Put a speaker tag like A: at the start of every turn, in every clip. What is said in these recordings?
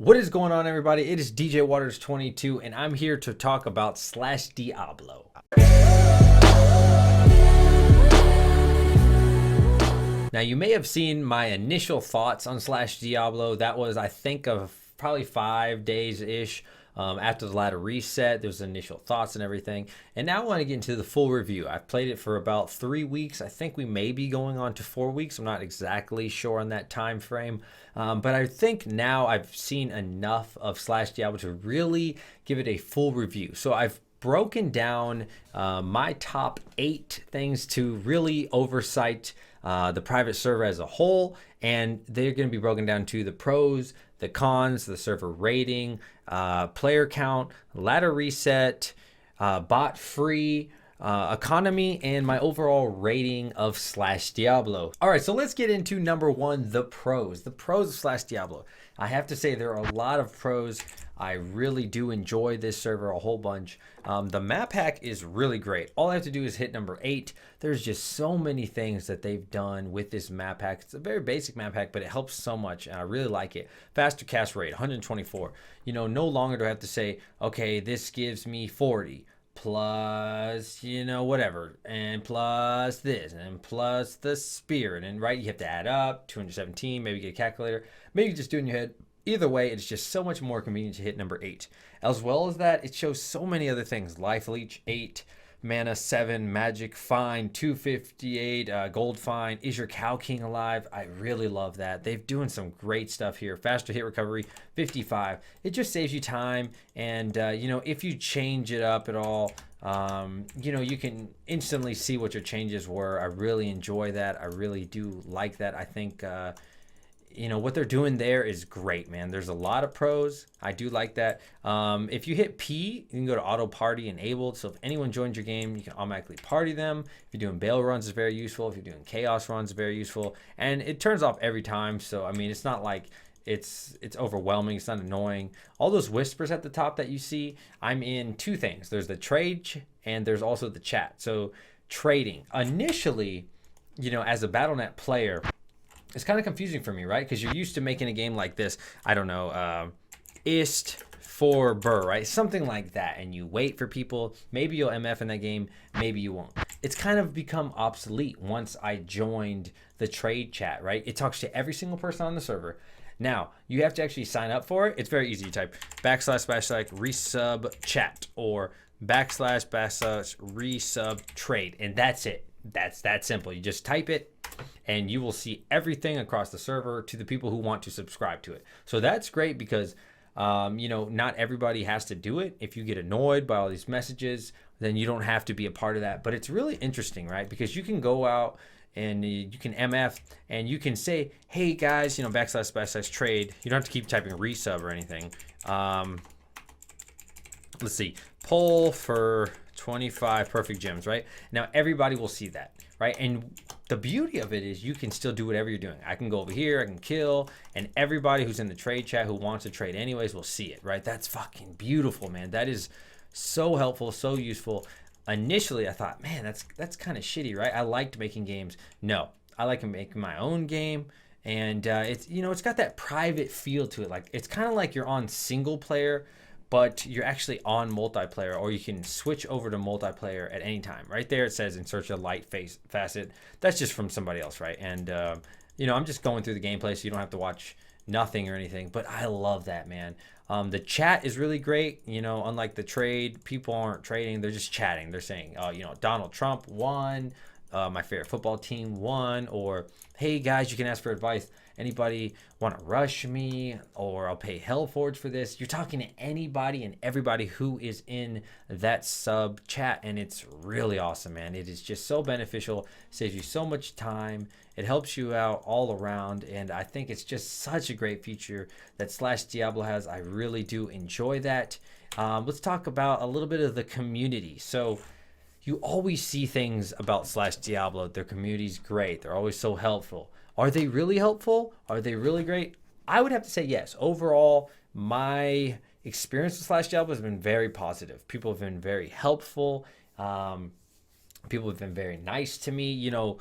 A: What is going on, everybody? It is DJ Waters 22, and I'm here to talk about Slash Diablo. Now, you may have seen my initial thoughts on Slash Diablo. That was, I think, of probably 5 days-ish. After the ladder reset, there's initial thoughts and everything. And now I want to get into the full review. I've played it for about 3 weeks. I think we may be going on to 4 weeks. I'm not exactly sure on that time frame. But I think now I've seen enough of Slash Diablo to really give it a full review. So I've broken down my top 8 things to really oversight the private server as a whole, and they're going to be broken down to the pros, the cons, the server rating, player count, ladder reset, bot free, economy, and my overall rating of Slash Diablo. All right, so let's get into number 1, the pros. The pros of Slash Diablo. I have to say there are a lot of pros. I really do enjoy this server a whole bunch. The map hack is really great. All I have to do is hit number 8. There's just so many things that they've done with this map hack. It's a very basic map hack, but it helps so much, and I really like it. Faster cast rate, 124. You know, no longer do I have to say, okay, this gives me 40 plus, you know, whatever, and plus this, and plus the spear, and right, you have to add up, 217, maybe get a calculator, maybe just do it in your head. Either way, it's just so much more convenient to hit number 8. As well as that, it shows so many other things. Life leech 8, mana 7, magic fine 258, gold fine. Is your cow king alive? I really love that. They've doing some great stuff here. Faster hit recovery 55. It just saves you time, and you know, if you change it up at all, you know, you can instantly see what your changes were. I really enjoy that. I really do like that. I think you know, what they're doing there is great, man. There's a lot of pros. I do like that. If you hit P, you can go to auto party enabled. So if anyone joins your game, you can automatically party them. If you're doing bail runs, it's very useful. If you're doing chaos runs, it's very useful. And it turns off every time. So, I mean, it's not like it's overwhelming. It's not annoying. All those whispers at the top that you see, I'm in 2 things. There's the trade and there's also the chat. So trading. Initially, you know, as a BattleNet player, it's kind of confusing for me, right? Because you're used to making a game like this. I don't know, ist for burr, right? Something like that. And you wait for people. Maybe you'll MF in that game. Maybe you won't. It's kind of become obsolete once I joined the trade chat, right? It talks to every single person on the server. Now, you have to actually sign up for it. It's very easy. You type // resub chat or / resub trade. And that's it. That's that simple. You just type it and you will see everything across the server to the people who want to subscribe to it. So that's great because you know, not everybody has to do it. If you get annoyed by all these messages, then you don't have to be a part of that. But it's really interesting, right? Because you can go out and you can MF and you can say, hey guys, you know, / trade. You don't have to keep typing resub or anything. Let's see, pull for 25 perfect gems, right? Now everybody will see that, right? And the beauty of it is you can still do whatever you're doing. I can go over here, I can kill, and everybody who's in the trade chat who wants to trade anyways will see it, right? That's fucking beautiful, man. That is so helpful, so useful. Initially, I thought, man, that's kind of shitty, right? I liked making games. No, I like making my own game. And it's, you know, it's got that private feel to it. Like, it's kind of like you're on single player, but you're actually on multiplayer, or you can switch over to multiplayer at any time. Right there it says insert a light facet. That's just from somebody else, right? And you know, I'm just going through the gameplay, so you don't have to watch nothing or anything. But I love that, man. The chat is really great. You know, unlike the trade, people aren't trading; they're just chatting. They're saying, you know, Donald Trump won, my favorite football team won, or hey guys, you can ask for advice. Anybody want to rush me, or I'll pay Hellforge for this? You're talking to anybody and everybody who is in that sub chat, and it's really awesome, man. It is just so beneficial, saves you so much time. It helps you out all around, and I think it's just such a great feature that Slash Diablo has. I really do enjoy that. Let's talk about a little bit of the community. So you always see things about Slash Diablo. Their community's great. They're always so helpful. Are they really helpful? Are they really great? I would have to say yes. Overall, my experience with Slash Diablo has been very positive. People have been very helpful. People have been very nice to me. You know,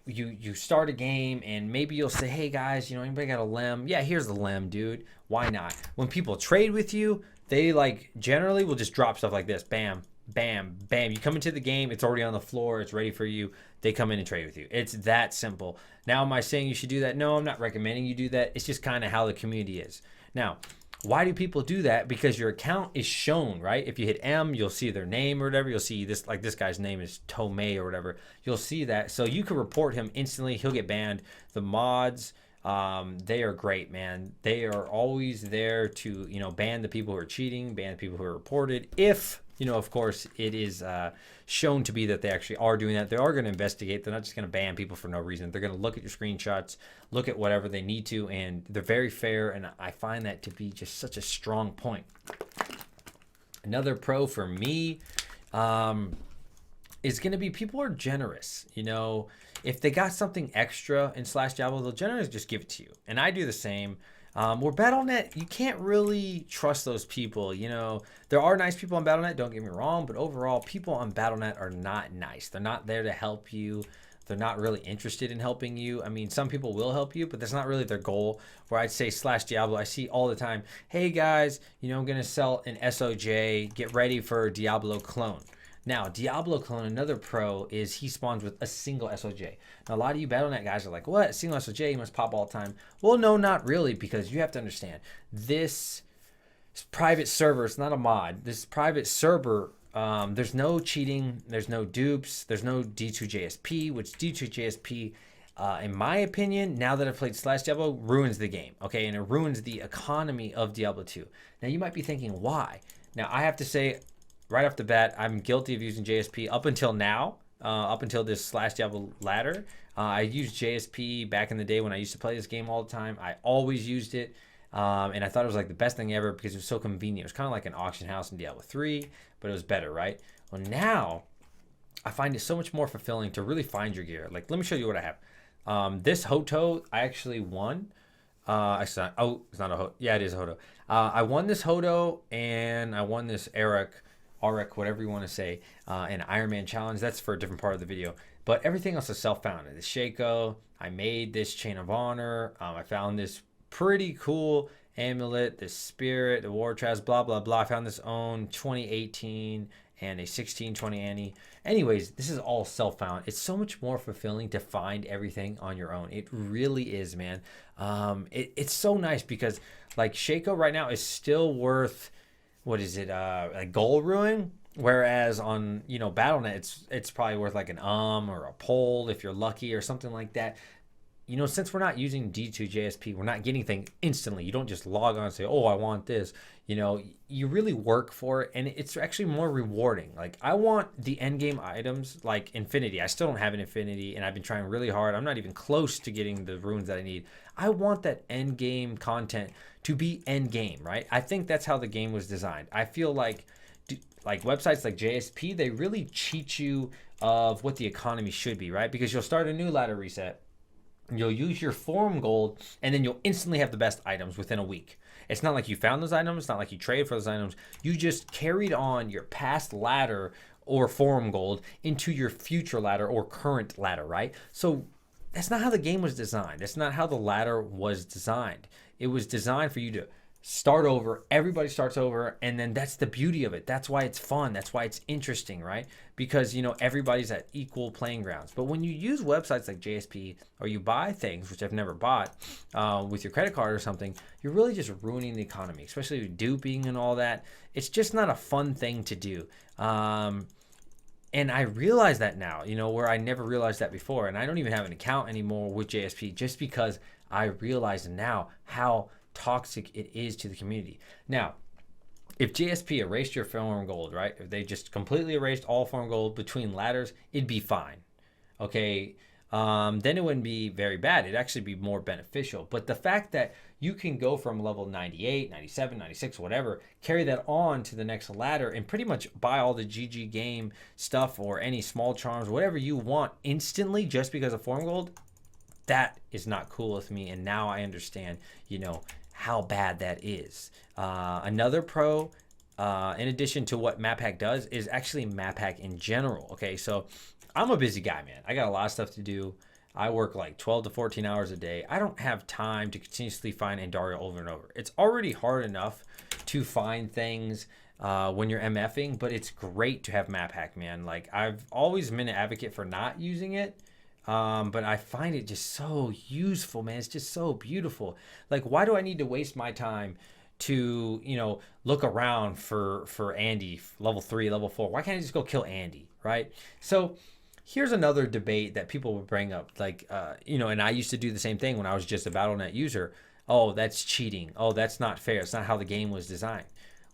A: you start a game and maybe you'll say, hey guys, anybody got a lem? Yeah, here's the lem, dude. Why not? When people trade with you, they like generally will just drop stuff like this. Bam, bam, bam. You come into the game, it's already on the floor, it's ready for you. They come in and trade with you. It's that simple. Now, am I saying you should do that? No, I'm not recommending you do that. It's just kind of how the community is. Now, why do people do that? Because your account is shown, right? If you hit M, you'll see their name or whatever. You'll see this, like this guy's name is Tomei or whatever. You'll see that. So you can report him instantly. He'll get banned. The mods, they are great, man. They are always there to, ban the people who are cheating, ban the people who are reported. If, of course, it is shown to be that they actually are doing that. They are going to investigate. They're not just going to ban people for no reason. They're going to look at your screenshots, look at whatever they need to, and they're very fair, and I find that to be just such a strong point. Another pro for me is going to be people are generous. If they got something extra in /Diablo, they'll generally just give it to you. And I do the same. Where Battle.net, you can't really trust those people. There are nice people on Battle.net, don't get me wrong, but overall, people on Battle.net are not nice. They're not there to help you. They're not really interested in helping you. I mean, some people will help you, but that's not really their goal. Where I'd say /Diablo, I see all the time, hey guys, I'm going to sell an SOJ, get ready for Diablo clone. Now, Diablo clone, another pro, is he spawns with a single SOJ. Now, a lot of you Battle.net guys are like, what? Single SOJ, you must pop all the time. Well, no, not really, because you have to understand, this private server, it's not a mod. This private server, there's no cheating, there's no dupes, there's no D2JSP, which D2JSP, in my opinion, now that I've played /Diablo, ruins the game, okay? And it ruins the economy of Diablo 2. Now, you might be thinking, why? Now, I have to say, right off the bat, I'm guilty of using JSP up until now, up until this /Diablo ladder. I used JSP back in the day when I used to play this game all the time. I always used it, and I thought it was like the best thing ever because it was so convenient. It was kind of like an auction house in Diablo 3, but it was better, right? Well, now I find it so much more fulfilling to really find your gear. Like, let me show you what I have. This Hoto, I actually won. It's not a Hoto. Yeah, it is a Hoto. I won this Hoto, and I won this Auric, whatever you want to say, an Iron Man challenge. That's for a different part of the video. But everything else is self-founded. The Shaco, I made this Chain of Honor. I found this pretty cool amulet, this Spirit, the War Trash, blah, blah, blah. I found this own 2018 and a 1620 Annie. Anyways, this is all self-found. It's so much more fulfilling to find everything on your own. It really is, man. It's so nice because, like, Shaco right now is still worth... what is it, a gold ruin? Whereas on, Battle.net, it's probably worth like an or a pole if you're lucky or something like that. Since we're not using D2JSP, we're not getting things instantly. You don't just log on and say, oh, I want this. You really work for it, and it's actually more rewarding. Like, I want the end game items like Infinity. I still don't have an Infinity, and I've been trying really hard. I'm not even close to getting the runes that I need. I want that end game content to be end game, right? I think that's how the game was designed. I feel like websites like JSP, they really cheat you of what the economy should be, right? Because you'll start a new ladder reset, you'll use your forum gold, and then you'll instantly have the best items within a week. It's not like you found those items. It's not like you traded for those items. You just carried on your past ladder or forum gold into your future ladder or current ladder, right? So that's not how the game was designed. That's not how the ladder was designed. It was designed for you to start over. Everybody starts over, and then that's the beauty of it. That's why it's fun. That's why it's interesting, right? Because, everybody's at equal playing grounds. But when you use websites like JSP or you buy things, which I've never bought, with your credit card or something, you're really just ruining the economy, especially with duping and all that. It's just not a fun thing to do. And I realize that now, where I never realized that before. And I don't even have an account anymore with JSP just because I realize now how toxic it is to the community. Now, if JSP erased your forum gold, right? If they just completely erased all forum gold between ladders, it'd be fine. Okay. Then it wouldn't be very bad. It'd actually be more beneficial. But the fact that you can go from level 98, 97, 96, whatever, carry that on to the next ladder and pretty much buy all the GG game stuff or any small charms, whatever you want instantly just because of forum gold, that is not cool with me. And now I understand, how bad that is. Another pro, in addition to what map hack does, is actually map hack in general. Okay, so I'm a busy guy, man. I got a lot of stuff to do. I work like 12 to 14 hours a day. I don't have time to continuously find Andaria over and over. It's already hard enough to find things when you're MFing, but it's great to have map hack, man. Like, I've always been an advocate for not using it. But I find it just so useful, man. It's just so beautiful. Like, why do I need to waste my time to, look around for Andy, level 3, level 4? Why can't I just go kill Andy, right? So here's another debate that people would bring up. Like, and I used to do the same thing when I was just a Battle.net user. Oh, that's cheating. Oh, that's not fair. It's not how the game was designed.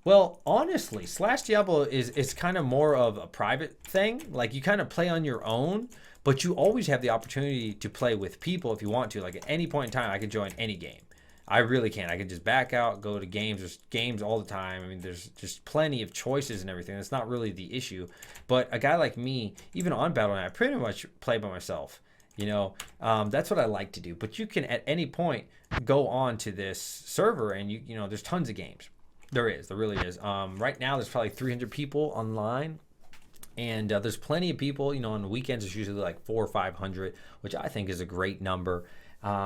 A: Well, honestly, Slash Diablo is kind of more of a private thing. Like, you kind of play on your own, but you always have the opportunity to play with people if you want to. Like, at any point in time, I can join any game. I really can. I can just back out, go to games. There's games all the time. I mean, there's just plenty of choices and everything. That's not really the issue. But a guy like me, even on Battle.net, I pretty much play by myself. That's what I like to do. But you can, at any point, go on to this server, and there's tons of games. There really is. Right now, there's probably 300 people online. And there's plenty of people, on the weekends, it's usually like 400 or 500, which I think is a great number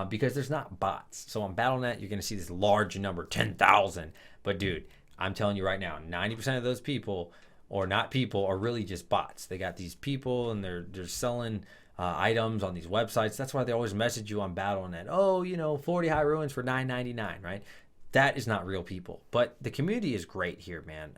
A: because there's not bots. So on Battle.net, you're going to see this large number, 10,000. But dude, I'm telling you right now, 90% of those people or not people are really just bots. They got these people and they're selling items on these websites. That's why they always message you on Battle.net. Oh, 40 high ruins for $9.99, right? That is not real people. But the community is great here, man.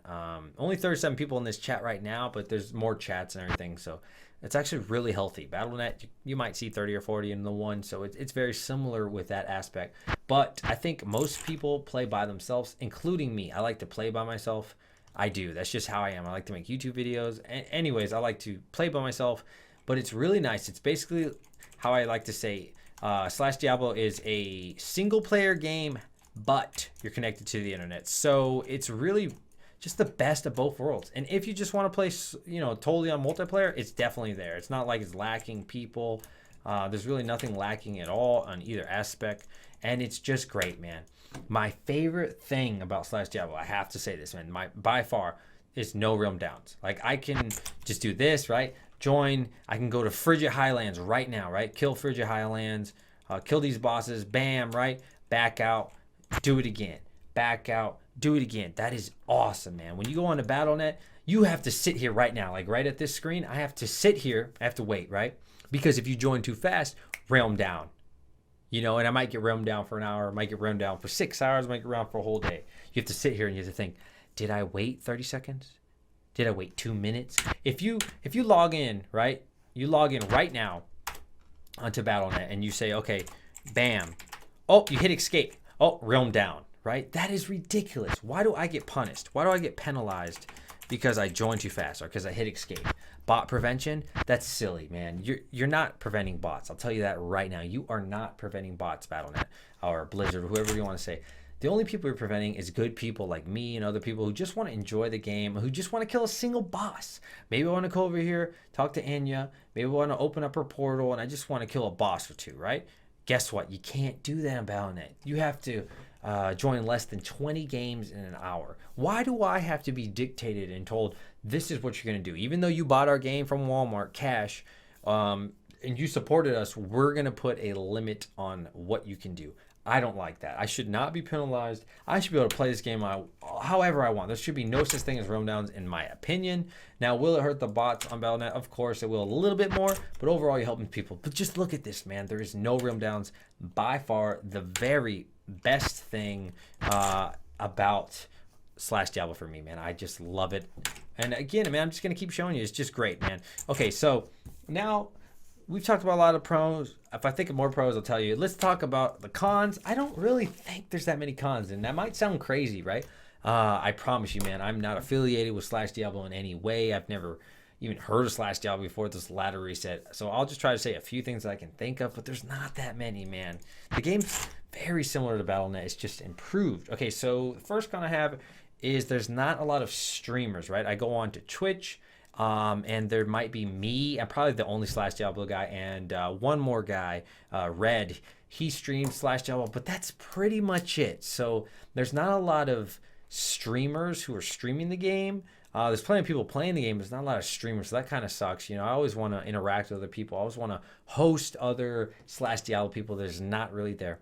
A: Only 37 people in this chat right now, but there's more chats and everything. So it's actually really healthy. Battle.net, you might see 30 or 40 in the one. So it's very similar with that aspect. But I think most people play by themselves, including me. I like to play by myself. I do. That's just how I am. I like to make YouTube videos. Anyways, I like to play by myself. But it's really nice. It's basically how I like to say Slash Diablo is a single player game, but you're connected to the internet. So it's really just the best of both worlds. And if you just want to play, totally on multiplayer, it's definitely there. It's not like it's lacking people. There's really nothing lacking at all on either aspect. And it's just great, man. My favorite thing about Slash Diablo, I have to say this, man, by far, is no realm downs. Like, I can just do this, right? Join. I can go to Frigid Highlands right now, right? Kill Frigid Highlands. Kill these bosses. Bam, right? Back out. Do it again. Back out. Do it again. That is awesome, man. When you go on to Battle.net, you have to sit here right now. Like, right at this screen, I have to sit here. I have to wait, right? Because if you join too fast, realm down. And I might get realm down for an hour. I might get realm down for 6 hours. I might get realm for a whole day. You have to sit here and you have to think, did I wait 30 seconds? Did I wait 2 minutes? If you log in, right? You log in right now onto Battle.net and you say, okay, bam. Oh, you hit escape. Oh, realm down, right? That is ridiculous. Why do I get punished? Why do I get penalized? Because I joined too fast or because I hit escape. Bot prevention, that's silly, man. You're not preventing bots. I'll tell you that right now. You are not preventing bots, Battle.net or Blizzard, whoever you want to say. The only people you're preventing is good people like me and other people who just want to enjoy the game, who just want to kill a single boss. Maybe I want to go over here, talk to Anya. Maybe I want to open up her portal and I just want to kill a boss or two, right? Guess what? You can't do that on Battle.net. You have to join less than 20 games in an hour. Why do I have to be dictated and told this is what you're going to do? Even though you bought our game from Walmart cash and you supported us, we're going to put a limit on what you can do. I don't like that. I should not be penalized. I should be able to play this game however I want. There should be no such thing as realm downs in my opinion. Now, will it hurt the bots on Battle.net? Of course, it will a little bit more, but overall, you're helping people. But just look at this, man. There is no realm downs. By far, the very best thing about Slash Diablo for me, man. I just love it. And again, man, I'm just going to keep showing you. It's just great, man. Okay, so now we've talked about a lot of pros. If I think of more pros, I'll tell you. Let's talk about the cons. I don't really think there's that many cons, and that might sound crazy, right? I promise you, man, I'm not affiliated with Slash Diablo in any way. I've never even heard of Slash Diablo before this ladder reset. So I'll just try to say a few things that I can think of, but there's not that many, man. The game's very similar to Battle.net. It's just improved. Okay, so the first con I have is there's not a lot of streamers, right? I go on to Twitch. And there might be me. I'm probably the only Slash Diablo guy, and one more guy, Red. He streams Slash Diablo, but that's pretty much it. So there's not a lot of streamers who are streaming the game. There's plenty of people playing the game. There's not a lot of streamers, so that kind of sucks. You know, I always want to interact with other people. I always want to host other slash Diablo people. There's not really there.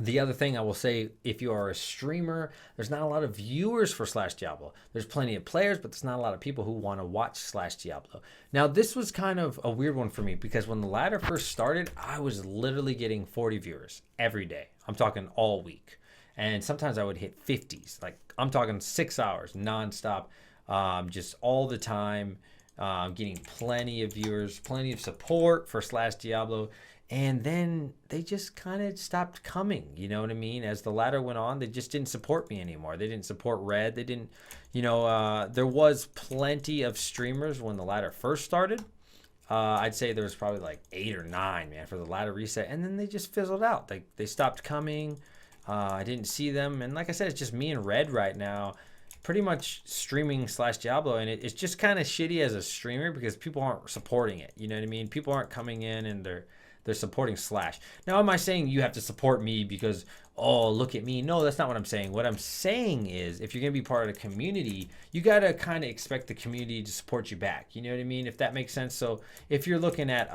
A: The other thing I will say, if you are a streamer, there's not a lot of viewers for Slash Diablo. There's plenty of players, but there's not a lot of people who want to watch Slash Diablo. Now, this was kind of a weird one for me because when the ladder first started, I was literally getting 40 viewers every day. I'm talking all week. And sometimes I would hit 50s. Like, I'm talking 6 hours nonstop, just all the time, getting plenty of viewers, plenty of support for Slash Diablo. And then they just kind of stopped coming, you know what I mean? As the ladder went on, they just didn't support me anymore. They didn't support Red. They didn't, there was plenty of streamers when the ladder first started. I'd say there was probably like 8 or 9, man, for the ladder reset. And then they just fizzled out. They stopped coming. I didn't see them. And like I said, it's just me and Red right now, pretty much streaming Slash Diablo. And it's just kind of shitty as a streamer because people aren't supporting it. You know what I mean? People aren't coming in and they're supporting Slash. Now, am I saying you have to support me because, oh, look at me? No, that's not what I'm saying. What I'm saying is if you're going to be part of the community, you got to kind of expect the community to support you back. You know what I mean? If that makes sense. So if you're looking at,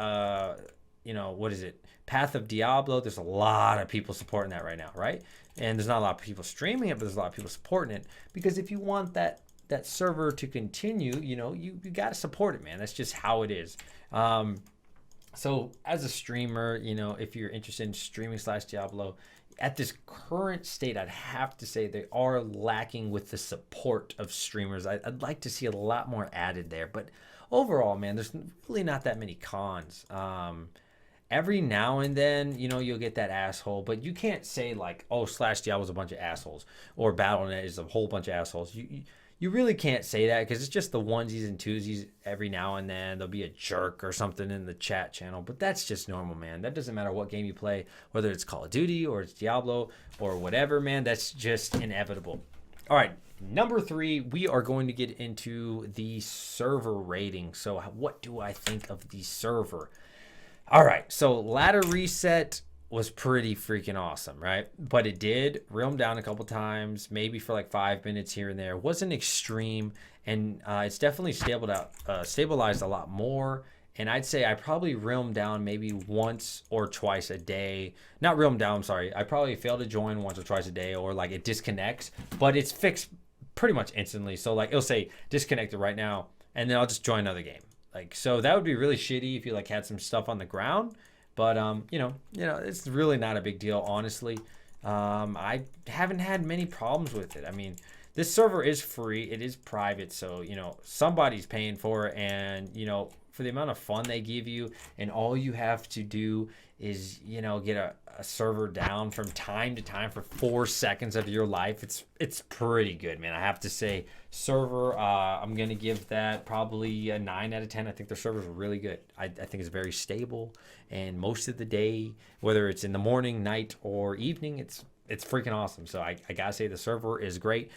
A: what is it? Path of Diablo, there's a lot of people supporting that right now, right? And there's not a lot of people streaming it, but there's a lot of people supporting it. Because if you want that server to continue, you got to support it, man. That's just how it is. So as a streamer, if you're interested in streaming Slash Diablo, at this current state, I'd have to say they are lacking with the support of streamers. I'd like to see a lot more added there. But overall, man, there's really not that many cons. Every now and then, you'll get that asshole. But you can't say like, oh, Slash Diablo's a bunch of assholes. Or Battle.net is a whole bunch of assholes. You really can't say that because it's just the onesies and twosies. Every now and then there'll be a jerk or something in the chat channel, but that's just normal, man. That doesn't matter what game you play, whether it's Call of Duty or it's Diablo or whatever, man. That's just inevitable. All right, number 3, we are going to get into the server rating. So what do I think of the server? All right, so ladder reset was pretty freaking awesome, right? But it did realm down a couple times, maybe for like 5 minutes here and there. It wasn't extreme, and it's definitely stabilized a lot more. And I'd say I probably realm down maybe once or twice a day. Not realm down, I'm sorry. I probably fail to join once or twice a day, or like it disconnects, but it's fixed pretty much instantly. So like it'll say disconnected right now, and then I'll just join another game. Like, so that would be really shitty if you like had some stuff on the ground. But, it's really not a big deal, honestly. I haven't had many problems with it. I mean, this server is free. It is private. So, somebody's paying for it. And, for the amount of fun they give you, and all you have to do is, get a server down from time to time for 4 seconds of your life. It's pretty good, man. I have to say, server, I'm going to give that probably a 9 out of 10. I think their servers are really good. I think it's very stable, and most of the day, whether it's in the morning, night, or evening, it's freaking awesome. So I got to say the server is great.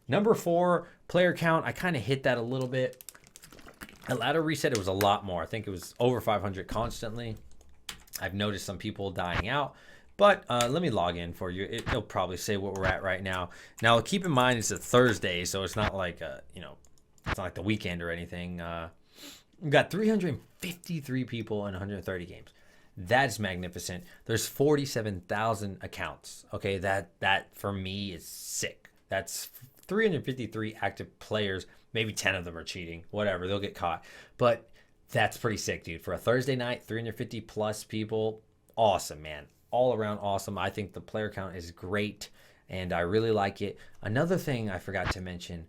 A: Number 4, player count. I kind of hit that a little bit. At ladder reset, it was a lot more. I think it was over 500 constantly. I've noticed some people dying out, but let me log in for you. It'll probably say what we're at right now. Now, keep in mind it's a Thursday, so it's not like it's not like the weekend or anything. We've got 353 people in 130 games. That's magnificent. There's 47,000 accounts. Okay, that for me is sick. That's 353 active players. Maybe 10 of them are cheating. Whatever, they'll get caught. But that's pretty sick, dude. For a Thursday night, 350 plus people, awesome, man. All around awesome. I think the player count is great, and I really like it. Another thing I forgot to mention,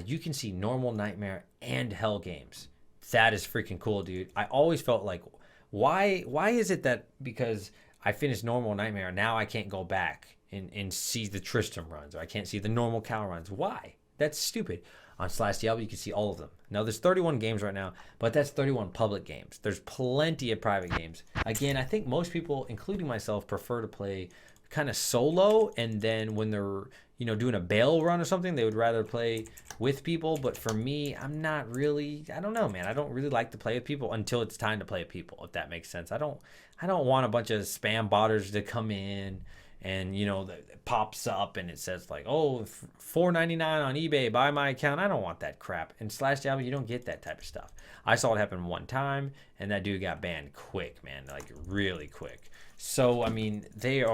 A: you can see normal, nightmare, and hell games. That is freaking cool, dude. I always felt like, why is it that because I finished normal, nightmare, now I can't go back and see the Tristram runs, or I can't see the normal Cal runs? Why? That's stupid. On Slash Diablo, you can see all of them. Now, there's 31 games right now, but that's 31 public games. There's plenty of private games. Again, I think most people, including myself, prefer to play kind of solo, and then when they're, doing a bail run or something, they would rather play with people. But for me, I'm not really, I don't know, man. I don't really like to play with people until it's time to play with people, if that makes sense. I don't want a bunch of spam botters to come in and it pops up and it says like, oh, $4.99 on eBay, buy my account. I don't want that crap. In Slash Diablo, you don't get that type of stuff. I saw it happen one time, and that dude got banned quick, man, like really quick. So I mean, they're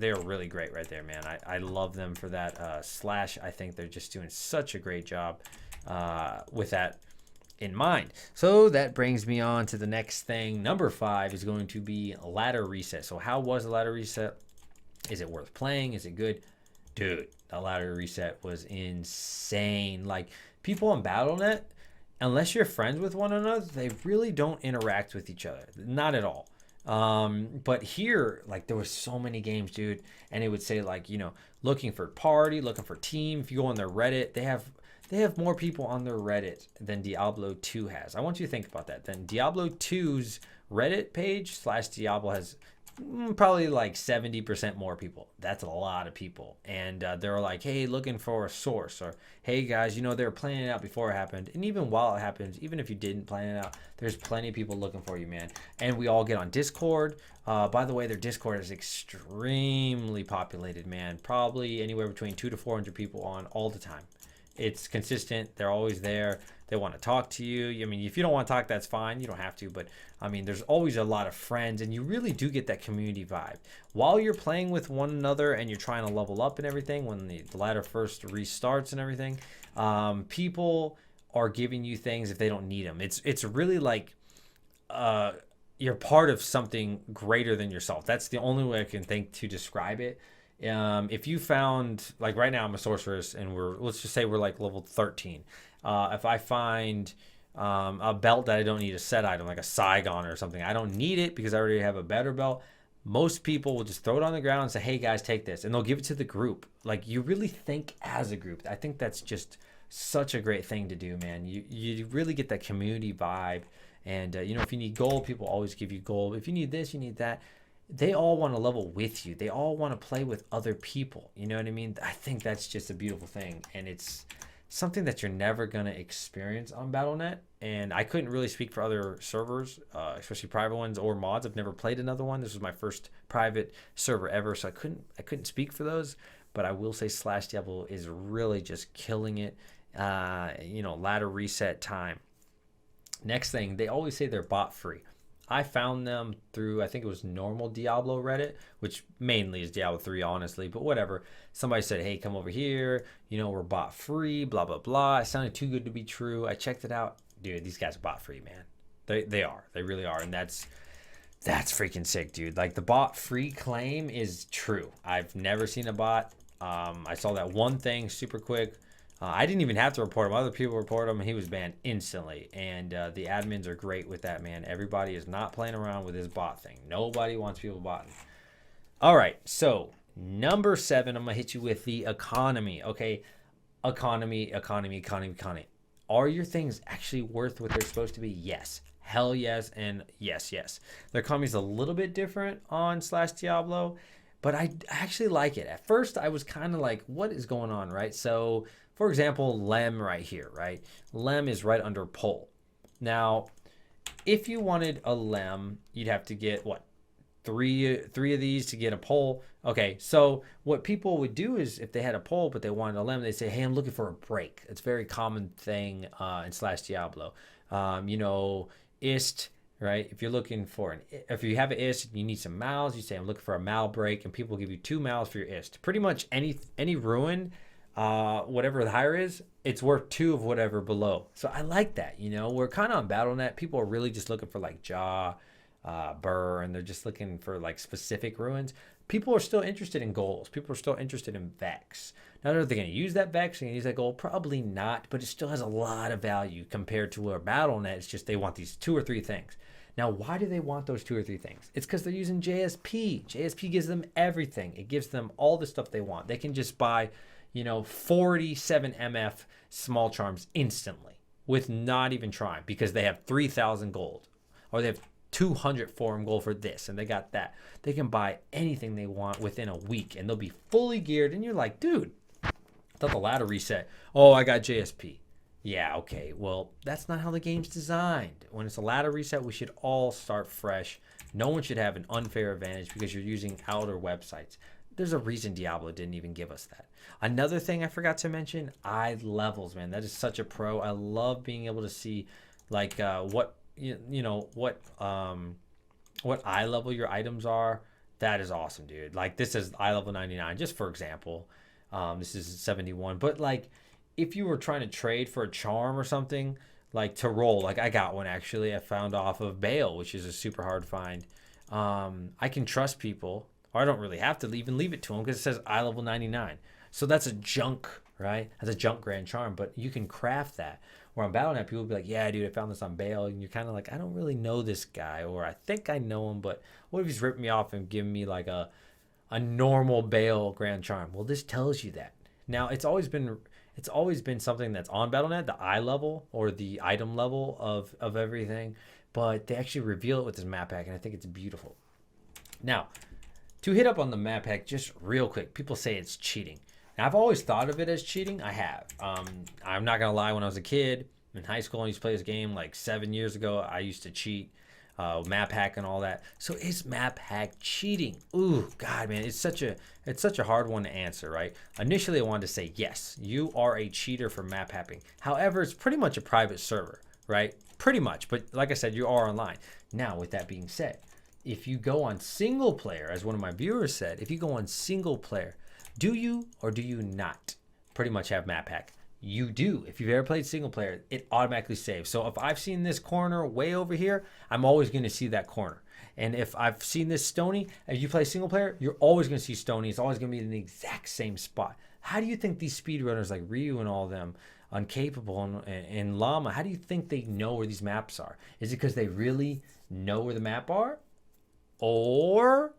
A: really great right there, man. I love them for that. Slash, I think they're just doing such a great job with that in mind. So that brings me on to the next thing. Number 5 is going to be ladder reset. So how was the ladder reset? Is it worth playing? Is it good? Dude, the ladder reset was insane. Like, people on BattleNet, unless you're friends with one another, they really don't interact with each other. Not at all. But here, like, there was so many games, dude, and it would say like, looking for party, looking for team. If you go on their Reddit, they have more people on their Reddit than Diablo 2 has. I want you to think about that. Then Diablo 2's Reddit page / Diablo has probably like 70% more people. That's a lot of people. And they're like, hey, looking for a source, or hey guys, they were planning it out before it happened. And even while it happens, even if you didn't plan it out, there's plenty of people looking for you, man. And we all get on Discord. By the way, their Discord is extremely populated, man. Probably anywhere between 200 to 400 people on all the time. It's consistent. They're always there. They want to talk to you. I mean, if you don't want to talk, that's fine. You don't have to. But, I mean, there's always a lot of friends, and you really do get that community vibe. While you're playing with one another and you're trying to level up and everything, when the ladder first restarts and everything, people are giving you things if they don't need them. It's really like you're part of something greater than yourself. That's the only way I can think to describe it. If you found, like right now I'm a sorceress and let's just say we're like level 13. If I find a belt that I don't need, a set item like a Saigon or something, I don't need it because I already have a better belt. Most people will just throw it on the ground and say, hey guys, take this, and they'll give it to the group. Like, you really think as a group. I think that's just such a great thing to do, man. You really get that community vibe. And if you need gold, people always give you gold. If you need this, you need that. They all want to level with you. They all want to play with other people. You know what I mean? I think that's just a beautiful thing. And it's something that you're never going to experience on BattleNet. And I couldn't really speak for other servers, especially private ones or mods. I've never played another one. This was my first private server ever, so I couldn't speak for those. But I will say Slash Diablo is really just killing it. Ladder reset time. Next thing, they always say they're bot free. I found them through, I think it was normal Diablo Reddit, which mainly is Diablo 3, honestly, but whatever. Somebody said, hey, come over here. We're bot free, blah, blah, blah. It sounded too good to be true. I checked it out. Dude, these guys are bot free, man. They are. They really are. And that's freaking sick, dude. Like, the bot free claim is true. I've never seen a bot. I saw that one thing super quick. I didn't even have to report him. Other people reported him, and he was banned instantly. And the admins are great with that, man. Everybody is not playing around with this bot thing. Nobody wants people botting. All right, so number 7, I'm going to hit you with the economy. Okay, economy. Are your things actually worth what they're supposed to be? Yes. Hell yes, and yes. Their economy is a little bit different on Slash Diablo, but I actually like it. At first, I was kind of like, what is going on, right? So, for example, Lem right here, right? Lem is right under Pole. Now, if you wanted a Lem, you'd have to get, what, three of these to get a Pole? Okay, so what people would do is, if they had a Pole but they wanted a Lem, they'd say, hey, I'm looking for a break. It's a very common thing in Slash Diablo. Ist, right? If you're looking for if you have an Ist, you need some Mals, you say, I'm looking for a Mal break, and people give you 2 Mals for your Ist. Pretty much any ruin, whatever the higher is, it's worth 2 of whatever below. So I like that. We're kind of on BattleNet. People are really just looking for like Jaw, Burr, and they're just looking for like specific ruins. People are still interested in goals. People are still interested in Vex. Now, are they going to use that Vex? Are they going to use that gold? Probably not, but it still has a lot of value compared to our BattleNet. It's just they want these 2 or 3 things. Now, why do they want those 2 or 3 things? It's because they're using JSP. JSP gives them everything. It gives them all the stuff they want. They can just buy 47 MF small charms instantly with not even trying, because they have 3,000 gold, or they have 200 forum gold for this, and they got that. They can buy anything they want within a week, and they'll be fully geared. And you're like, dude, I thought the ladder reset. Oh, I got JSP. Yeah, okay. Well, that's not how the game's designed. When it's a ladder reset, we should all start fresh. No one should have an unfair advantage because you're using outer websites. There's a reason Diablo didn't even give us that. Another thing I forgot to mention, eye levels, man. That is such a pro. I love being able to see like what eye level your items are. That is awesome, dude. Like this is eye level 99, just for example. This is 71. But like if you were trying to trade for a charm or something, like to roll, like I got one actually. I found off of Bale, which is a super hard find. I can trust people, or I don't really have to even leave it to them because it says eye level 99. So that's a junk, right? That's a junk grand charm, but you can craft that. Where on Battle.net, people will be like, yeah, dude, I found this on Bale. And you're kind of like, I don't really know this guy, or I think I know him, but what if he's ripping me off and giving me like a normal Bale grand charm? Well, this tells you that. Now, it's always been something that's on Battle.net, the eye level or the item level of everything, but they actually reveal it with this map pack, and I think it's beautiful. Now, to hit up on the map pack just real quick, people say it's cheating. Now, I've always thought of it as cheating. I have. I'm not going to lie. When I was a kid in high school and used to play this game like 7 years ago, I used to cheat, map hack and all that. So is map hack cheating? Ooh, God, man, it's such a hard one to answer, right? Initially, I wanted to say, yes, you are a cheater for map hacking. However, it's pretty much a private server, right? Pretty much. But like I said, you are online. Now, with that being said, if you go on single player, as one of my viewers said, if you go on single player, do you or do you not pretty much have map hack? You do. If you've ever played single player, it automatically saves. So if I've seen this corner way over here, I'm always going to see that corner. And if I've seen this Stony, if you play single player, you're always going to see Stony. It's always going to be in the exact same spot. How do you think these speedrunners like Ryu and all of them, Uncapable and Llama, how do you think they know where these maps are? Is it because they really know where the map are? Or...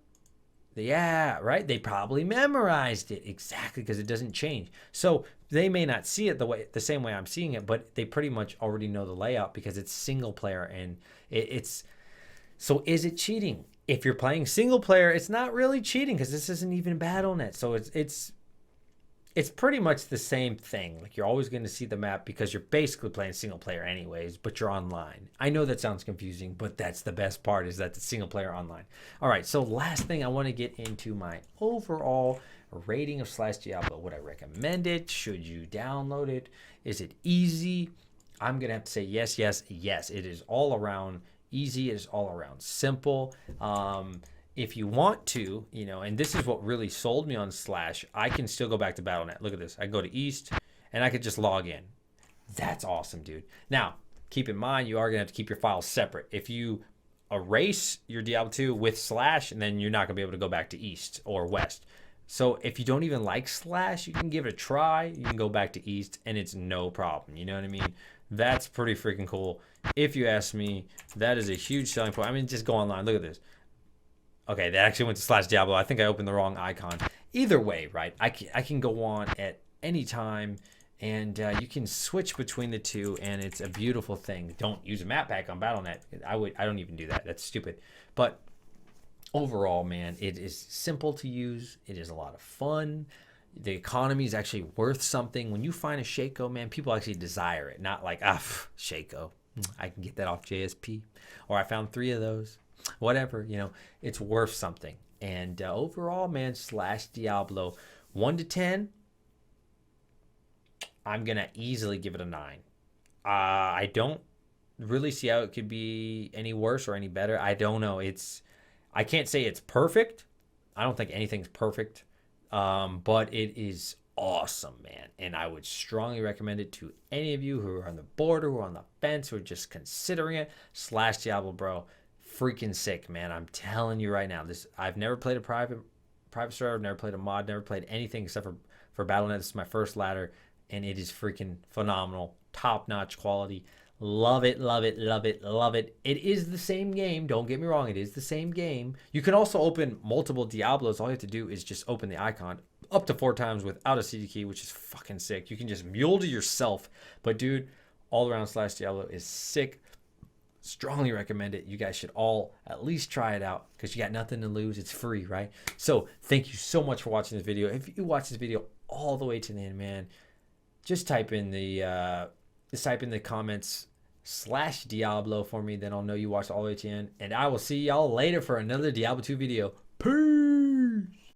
A: yeah, right. They probably memorized it exactly because it doesn't change. So they may not see it the same way I'm seeing it, but they pretty much already know the layout because it's single player, and it's. So is it cheating? If you're playing single player, it's not really cheating because this isn't even Battle.net. So it's pretty much the same thing. Like you're always going to see the map because you're basically playing single player anyways, but you're online. I know that sounds confusing, but that's the best part, is that the single player online. All right, so last thing, I want to get into my overall rating of /Diablo. Would I recommend it? Should you download it? Is it easy? I'm going to have to say yes, yes, yes. It is all around easy. It is all around simple. If you want to, and this is what really sold me on Slash, I can still go back to Battle.net. Look at this. I go to East, and I could just log in. That's awesome, dude. Now, keep in mind, you are going to have to keep your files separate. If you erase your Diablo 2 with Slash, and then you're not going to be able to go back to East or West. So if you don't even like Slash, you can give it a try. You can go back to East, and it's no problem. You know what I mean? That's pretty freaking cool. If you ask me, that is a huge selling point. I mean, just go online. Look at this. Okay, that actually went to /Diablo. I think I opened the wrong icon. Either way, right? I can go on at any time, and you can switch between the two, and it's a beautiful thing. Don't use a map pack on Battle.net. I don't even do that. That's stupid. But overall, man, it is simple to use. It is a lot of fun. The economy is actually worth something. When you find a Shaco, man, people actually desire it. Not like, Shaco. I can get that off JSP. Or I found 3 of those. Whatever, it's worth something. And overall, man, /Diablo 1 to 10, I'm gonna easily give it a 9. I don't really see how it could be any worse or any better. I don't know. I can't say it's perfect. I don't think anything's perfect, but it is awesome, man. And I would strongly recommend it to any of you who are on the border, who are on the fence, who are just considering it. /Diablo, bro. Freaking sick, man. I'm telling you right now. I've never played a private server, never played a mod, never played anything except for Battle.net. This is my first ladder, and it is freaking phenomenal. Top-notch quality. Love it, love it, love it, love it. It is the same game. Don't get me wrong. It is the same game. You can also open multiple Diablos. All you have to do is just open the icon up to 4 times without a CD key, which is fucking sick. You can just mule to yourself. But, dude, all around /Diablo is sick. Strongly recommend it. You guys should all at least try it out because you got nothing to lose. It's free, right? So thank you so much for watching this video. If you watch this video all the way to the end, man, just type in the comments /Diablo for me. Then I'll know you watched all the way to the end. And I will see y'all later for another Diablo 2 video.